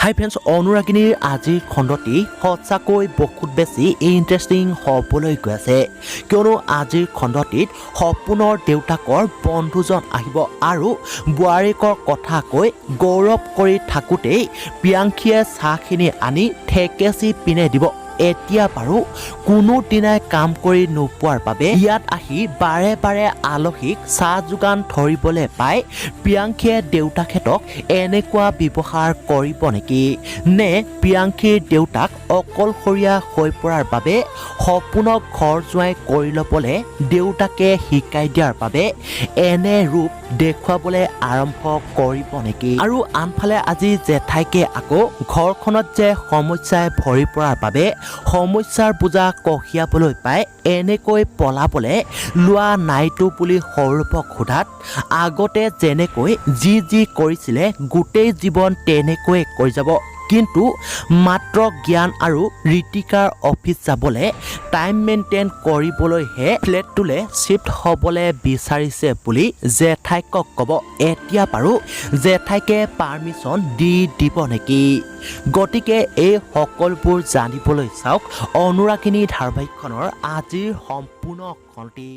হাই friends, অনুৰাগিনীৰ আজিৰ খণ্ডটি সঁচাকৈ বহুত বেছি ইণ্টাৰেষ্টিং হ'বলৈ গৈ আছে, কিয়নো আজিৰ খণ্ডটিত সপোনৰ দেউতাকৰ বন্ধুজন আহিব আৰু বোৱাৰীকৰ কথা কৈ গৌৰৱ কৰি থাকোঁতেই প্ৰিয়াংশীয়ে চাহখিনি আনি ঠেকেচি পিনে দিব। এতিয়া বাৰু কোনোদিনাই কাম কৰি নোপোৱাৰ বাবে ইয়াত আহি বাৰে বাৰে আলহীক চাহ যোগান ধৰিবলৈ পাই প্ৰিয়াংশীয়ে দেউতাকহেঁতক এনেকুৱা ব্যৱহাৰ কৰিব নেকি? নে প্ৰিয়াংশীৰ দেউতাক অকলশৰীয়া হৈ পৰাৰ বাবে সপোনক ঘৰ জোৱাই কৰি ল'বলৈ দেউতাকে শিকাই দিয়াৰ বাবে এনে ৰূপ দেখুৱাবলৈ আৰম্ভ কৰিব নেকি? আৰু আনফালে আজি জেঠাইকে আকৌ ঘৰখনত যে সমস্যাই ভৰি পৰাৰ বাবে সমস্যাৰ বোজা কঢ়িয়াবলৈ পাই এনেকৈ পলাবলৈ লোৱা নাইতো বুলি সৌৰভক সোধাত আগতে যেনেকৈ যি কৰিছিলে গোটেই জীৱন তেনেকৈয়ে কৰি যাব, কিন্তু মাত্ৰ জ্ঞান আৰু ঋতিকাৰ অফিচ যাবলৈ টাইম মেইনটেইন কৰিবলৈহে ফ্লেটটোলৈ শ্বিফ্ট হ'বলৈ বিচাৰিছে বুলি জেঠাইকক ক'ব। এতিয়া বাৰু জেঠাইকে পাৰ্মিশ্যন দি দিব নেকি? গতিকে এই সকলোবোৰ জানিবলৈ চাওক অনুৰাগিনী ধাৰাবাহিকখনৰ আজিৰ সম্পূৰ্ণ খণ্ডটি।